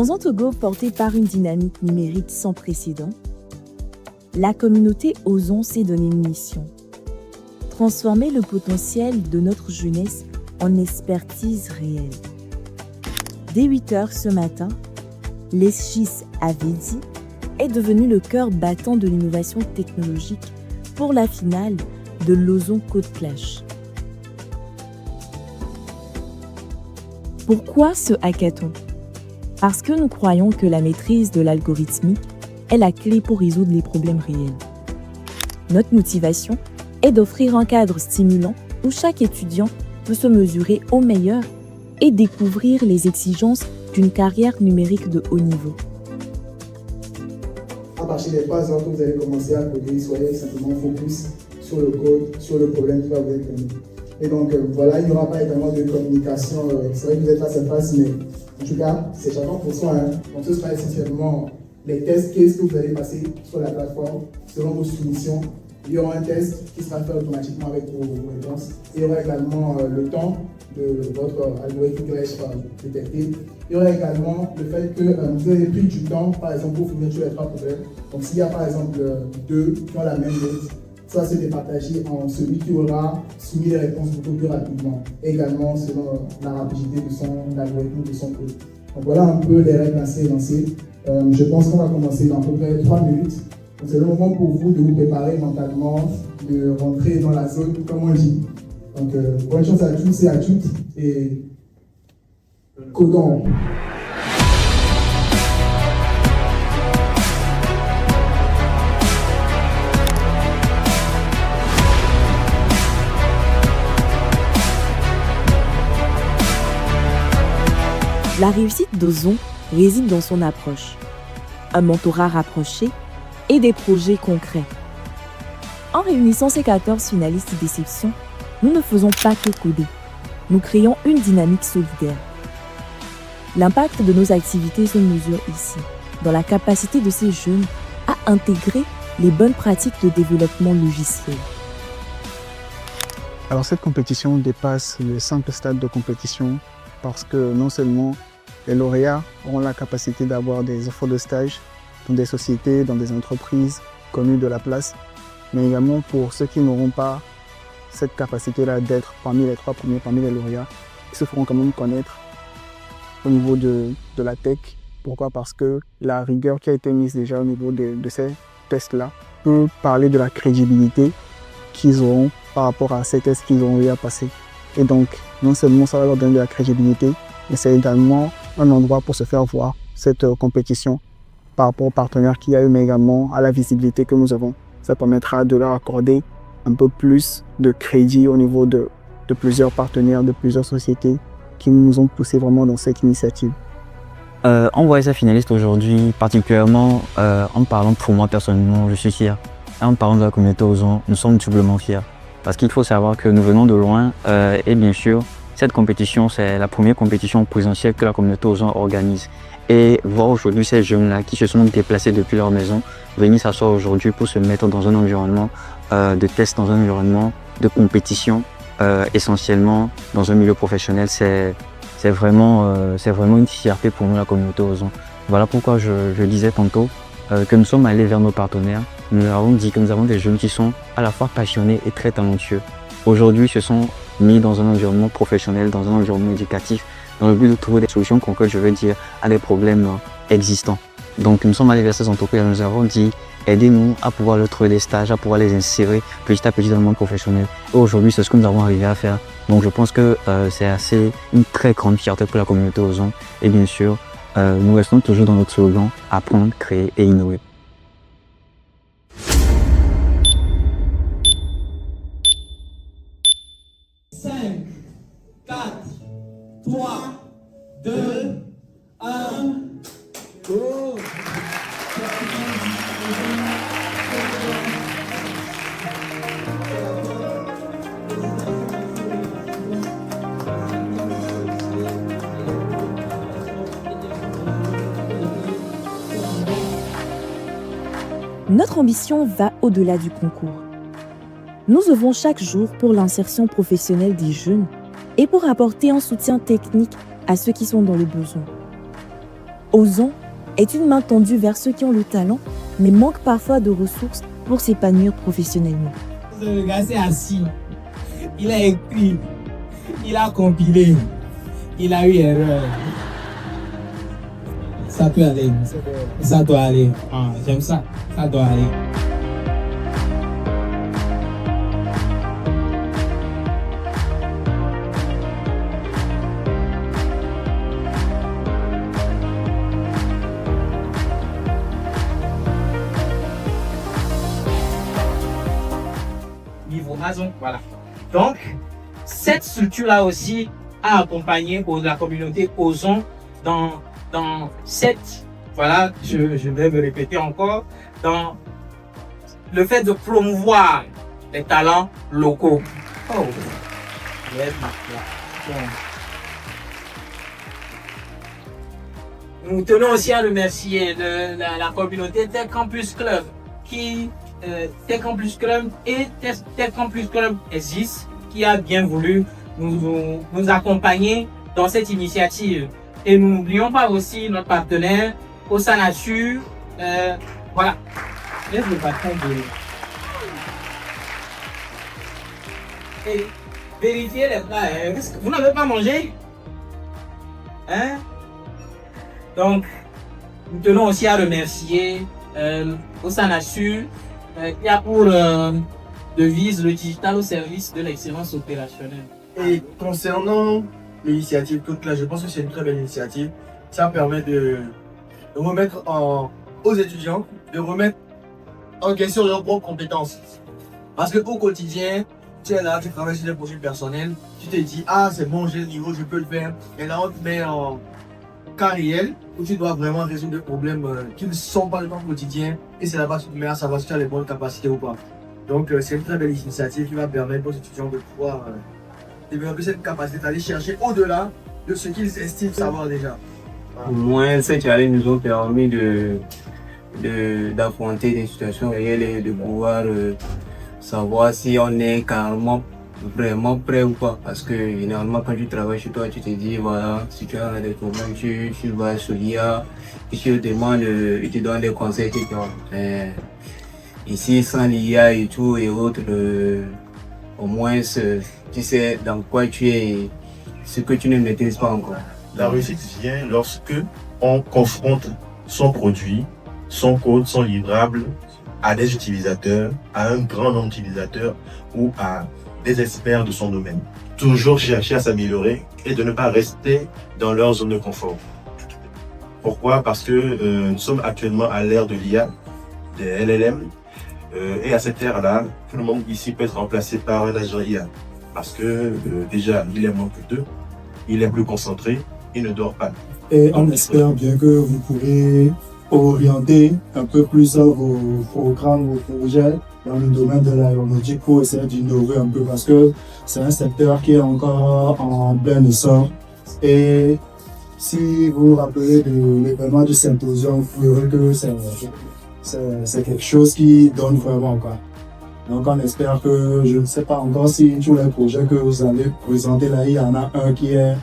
Dans un Togo porté par une dynamique numérique sans précédent, la communauté Ozon s'est donné une mission: transformer le potentiel de notre jeunesse en expertise réelle. Dès 8h ce matin, l'ESGIS Avedi est devenu le cœur battant de l'innovation technologique pour la finale de l'Ozon Code Clash. Pourquoi ce hackathon? Parce que nous croyons que la maîtrise de l'algorithmique est la clé pour résoudre les problèmes réels. Notre motivation est d'offrir un cadre stimulant où chaque étudiant peut se mesurer au meilleur et découvrir les exigences d'une carrière numérique de haut niveau. À partir des phases que vous allez commencer à coder, soyez simplement focus sur le code, sur le problème qui va vous être donné. Et donc voilà, il n'y aura pas également de communication. C'est vrai que vous êtes face à face, mais en tout cas, c'est chacun pour soi. Donc ce sera essentiellement les tests case que vous allez passer sur la plateforme selon vos soumissions. Il y aura un test qui sera fait automatiquement avec vos réponses. Il y aura également le temps de votre algorithme qui va être détecté. Il y aura également le fait que vous avez pris du temps, par exemple, pour finir tous les 3 problèmes. Donc s'il y a par exemple 2 qui ont la même note, ça se départager en celui qui aura soumis les réponses beaucoup plus rapidement. Également selon la rapidité de son algorithme, de son code. Donc voilà un peu les règles assez énoncées. Je pense qu'on va commencer dans à peu près 3 minutes. C'est le moment pour vous de vous préparer mentalement, de rentrer dans la zone, comme on dit. Donc, bonne chance à tous et à toutes, et codons. La réussite d'Ozon réside dans son approche. Un mentorat rapproché et des projets concrets. En réunissant ces 14 finalistes déception, nous ne faisons pas que coder. Nous créons une dynamique solidaire. L'impact de nos activités se mesure ici, dans la capacité de ces jeunes à intégrer les bonnes pratiques de développement logiciel. Alors cette compétition dépasse le simple stade de compétition parce que non seulement les lauréats auront la capacité d'avoir des offres de stage dans des sociétés, dans des entreprises connues de la place, mais également pour ceux qui n'auront pas cette capacité-là d'être parmi les 3 premiers, parmi les lauréats, ils se feront quand même connaître au niveau de la tech. Pourquoi? Parce que la rigueur qui a été mise déjà au niveau de ces tests-là peut parler de la crédibilité qu'ils auront par rapport à ces tests qu'ils auront eu à passer. Et donc, non seulement ça va leur donner de la crédibilité, mais c'est également un endroit pour se faire voir cette compétition par rapport aux partenaires qu'il y a eu, mais également à la visibilité que nous avons. Ça permettra de leur accorder un peu plus de crédit au niveau de plusieurs partenaires, de plusieurs sociétés qui nous ont poussé vraiment dans cette initiative. On voit ces finalistes aujourd'hui, particulièrement en parlant pour moi personnellement, je suis fier. Et en parlant de la communauté Ozon, nous sommes doublement fiers. Parce qu'il faut savoir que nous venons de loin et bien sûr, cette compétition, c'est la première compétition présentielle que la communauté Ozon organise. Et voir aujourd'hui ces jeunes-là qui se sont déplacés depuis leur maison, venir s'asseoir aujourd'hui pour se mettre dans un environnement de test, dans un environnement de compétition, essentiellement dans un milieu professionnel, c'est vraiment une fierté pour nous, la communauté Ozon. Voilà pourquoi je disais tantôt que nous sommes allés vers nos partenaires. Nous leur avons dit que nous avons des jeunes qui sont à la fois passionnés et très talentueux. Aujourd'hui, ils se sont mis dans un environnement professionnel, dans un environnement éducatif, dans le but de trouver des solutions concrètes, je veux dire, à des problèmes existants. Donc nous sommes allés vers ces entreprises et nous avons dit, aidez-nous à pouvoir leur trouver des stages, à pouvoir les insérer petit à petit dans le monde professionnel. Et aujourd'hui, c'est ce que nous avons arrivé à faire. Donc je pense que c'est une très grande fierté pour la communauté Ozon. Et bien sûr, nous restons toujours dans notre slogan, apprendre, créer et innover. Notre ambition va au-delà du concours. Nous œuvrons chaque jour pour l'insertion professionnelle des jeunes et pour apporter un soutien technique à ceux qui sont dans le besoin. Ozon est une main tendue vers ceux qui ont le talent, mais manquent parfois de ressources pour s'épanouir professionnellement. Le gars s'est assis, il a écrit, il a compilé, il a eu erreur. Ça peut aller, ça doit aller. Ah, j'aime ça, ça doit aller. Niveau Amazon, voilà. Donc, cette structure-là aussi a accompagné la communauté Ozon dans cette, voilà, je vais me répéter encore, dans le fait de promouvoir les talents locaux. Oh, yes, nous tenons aussi à remercier la communauté Tech Campus Club qui Tech Campus Club et Tech Campus Club existe, qui a bien voulu nous accompagner dans cette initiative. Et nous n'oublions pas aussi notre partenaire, Osanature. Voilà. Laisse le patron de... Et vérifiez les plats. Vous n'avez pas mangé? Hein? Donc, nous tenons aussi à remercier Osanature qui a pour devise le digital au service de l'excellence opérationnelle. Et concernant l'initiative Code Clash, je pense que c'est une très belle initiative. Ça permet de remettre aux étudiants, de remettre en question leurs propres compétences. Parce qu'au quotidien, tu es là, tu travailles sur des projets personnels, tu te dis, ah c'est bon, j'ai le niveau, je peux le faire. Et là, on te met en cas réel où tu dois vraiment résoudre des problèmes qui ne sont pas de ton quotidien. Et c'est là-bas que tu te mets à savoir si tu as les bonnes capacités ou pas. Donc c'est une très belle initiative qui va permettre aux étudiants de pouvoir développer cette capacité d'aller chercher au-delà de ce qu'ils estiment savoir déjà. Au moins, ces challenges nous ont permis d'affronter des situations réelles et de pouvoir savoir si on est carrément vraiment prêt ou pas. Parce que généralement, quand tu travailles chez toi, tu te dis, voilà, si tu as des problèmes, tu vas sur l'IA, et tu te demandes, il te donne des conseils, etc. Ici, sans l'IA et tout et autres, au moins, tu sais dans quoi tu es et ce que tu ne maîtrises pas encore. La réussite vient lorsque on confronte son produit, son code, son livrable à des utilisateurs, à un grand nombre d'utilisateurs ou à des experts de son domaine. Toujours chercher à s'améliorer et de ne pas rester dans leur zone de confort. Pourquoi? Parce que nous sommes actuellement à l'ère de l'IA, des LLM, et à cette ère-là, tout le monde ici peut être remplacé par un agent IA. Parce que déjà, il est moins que deux, il est plus concentré, il ne dort pas. Et on espère bien que vous pourrez orienter un peu plus vos programmes, vos projets dans le domaine de l'aéronautique pour essayer d'innover un peu parce que c'est un secteur qui est encore en plein essor. Et si vous vous rappelez de l'événement du symposium, vous verrez que c'est quelque chose qui donne vraiment quoi. Donc on espère que, je ne sais pas encore si tous les projets que vous allez présenter là, il y en a un qui est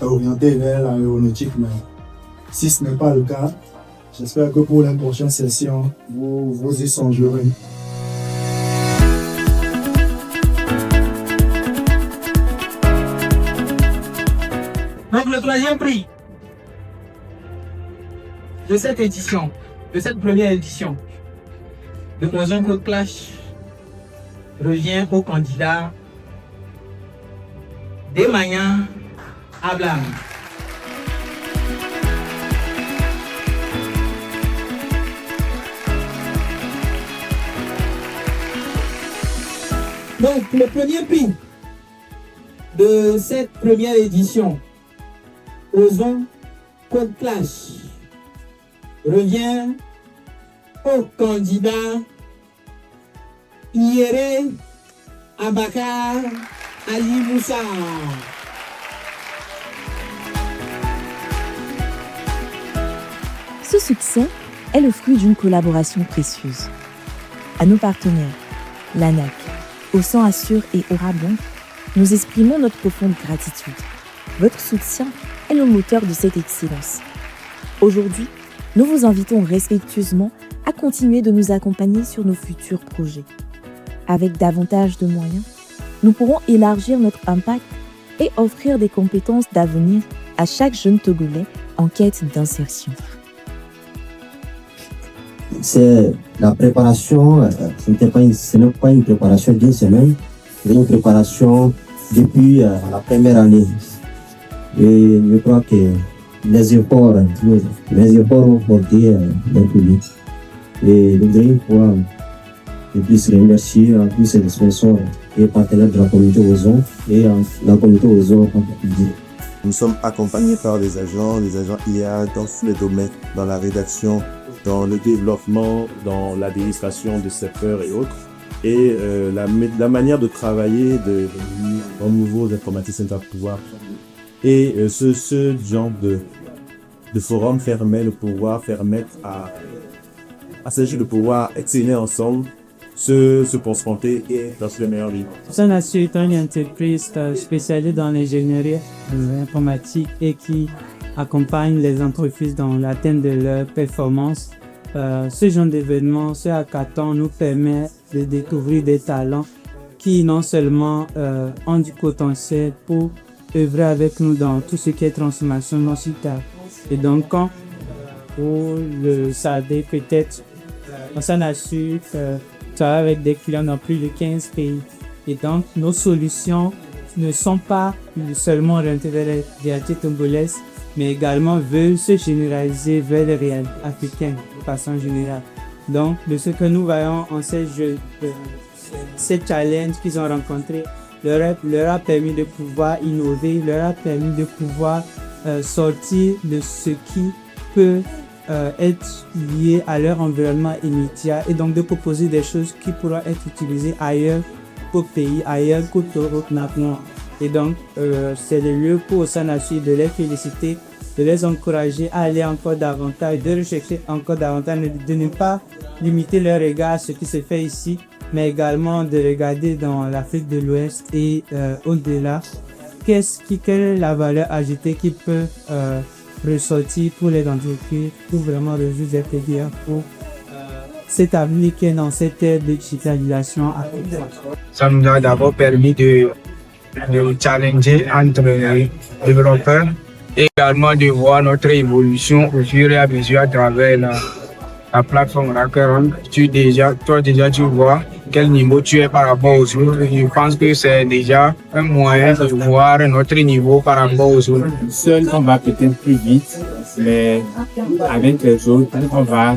orienté vers l'aéronautique, mais si ce n'est pas le cas, j'espère que pour les prochaines sessions, vous y songerez. Donc le troisième prix de cette édition, de cette première édition de Ozon Code Clash revient au candidat Demaya Ablam. Donc le premier prix de cette première édition Ozon Code Clash revient au candidat Yere Abakar Ali Moussa. Ce succès est le fruit d'une collaboration précieuse. À nos partenaires, l'ANAC, Osan Assure et Orabon, nous exprimons notre profonde gratitude. Votre soutien est le moteur de cette excellence. Aujourd'hui, nous vous invitons respectueusement à continuer de nous accompagner sur nos futurs projets. Avec davantage de moyens, nous pourrons élargir notre impact et offrir des compétences d'avenir à chaque jeune Togolais en quête d'insertion. C'est la préparation, ce n'est pas une préparation d'une semaine, c'est une préparation depuis la première année. Et je crois que les efforts ont porté les publics. Et nous voudrions pouvoir de plus remercier à tous ces sponsors et partenaires de la communauté Ozon et la communauté Ozon en particulier. Nous sommes accompagnés par des agents IA dans tous les domaines, dans la rédaction, dans le développement, dans l'administration de secteurs et autres. Et la manière de travailler de nouveaux informaticiens va pouvoir. Et ce genre de forum permet de pouvoir permettre à ces gens de pouvoir exceller ensemble, se confronter et dans le meilleur vie. Osanasu est une entreprise spécialisée dans l'ingénierie informatique et qui accompagne les entreprises dans l'atteinte de leurs performances. Ce genre d'événement, ce hackathon nous permet de découvrir des talents qui non seulement ont du potentiel pour œuvrer avec nous dans tout ce qui est transformation digitale. Et donc, quand vous le savez peut-être, Osanasu travaille avec des clients dans plus de 15 pays. Et donc, nos solutions ne sont pas seulement orientées vers les réalités togolaises, mais également veulent se généraliser vers les réalités africaines de façon générale. Donc, de ce que nous voyons en ces challenges qu'ils ont rencontrés, leur a permis de pouvoir innover, leur a permis de pouvoir sortir de ce qui peut être lié à leur environnement immédiat et donc de proposer des choses qui pourront être utilisées ailleurs qu'au pays, ailleurs qu'au Togo maintenant. Et donc, c'est le lieu pour Osanasu de les féliciter, de les encourager à aller encore davantage, de rechercher encore davantage, de ne pas limiter leur regard à ce qui se fait ici, mais également de regarder dans l'Afrique de l'Ouest et au-delà, quelle est la valeur ajoutée qui peut ressortir pour les entreprises, pour vraiment résoudre des PDA pour s'établir dans cette ère de digitalisation africaine. Ça nous a d'abord permis de challenger entre les développeurs et également de voir notre évolution au fur et à mesure à travers la plateforme Hackathon. Toi déjà tu vois quel niveau tu es par rapport aux autres. Je pense que c'est déjà un moyen de voir notre niveau par rapport aux autres. Seul, on va peut-être plus vite, mais avec les autres, on va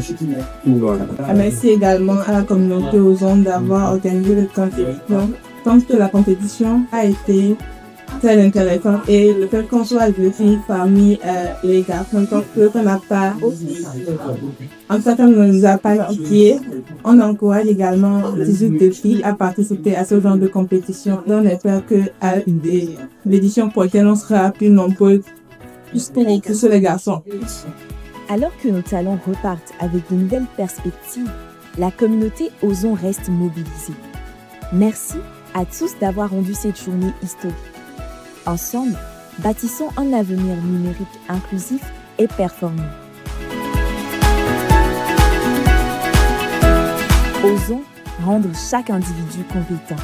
plus loin. Merci également à la communauté Ozon d'avoir organisé cette compétition. Je pense que la compétition a été très intéressante et le fait qu'on soit deux filles parmi les garçons, donc qu'on n'a pas, en tout cas, on ne nous a pas quittés. On encourage également les autres deux filles à participer à ce genre de compétition. Et on espère que à l'édition prochaine, on sera plus nombreux que sur les garçons. Alors que nos talents repartent avec de nouvelles perspectives, la communauté Ozon reste mobilisée. Merci à tous d'avoir rendu cette journée historique. Ensemble, bâtissons un avenir numérique inclusif et performant. Osons rendre chaque individu compétent.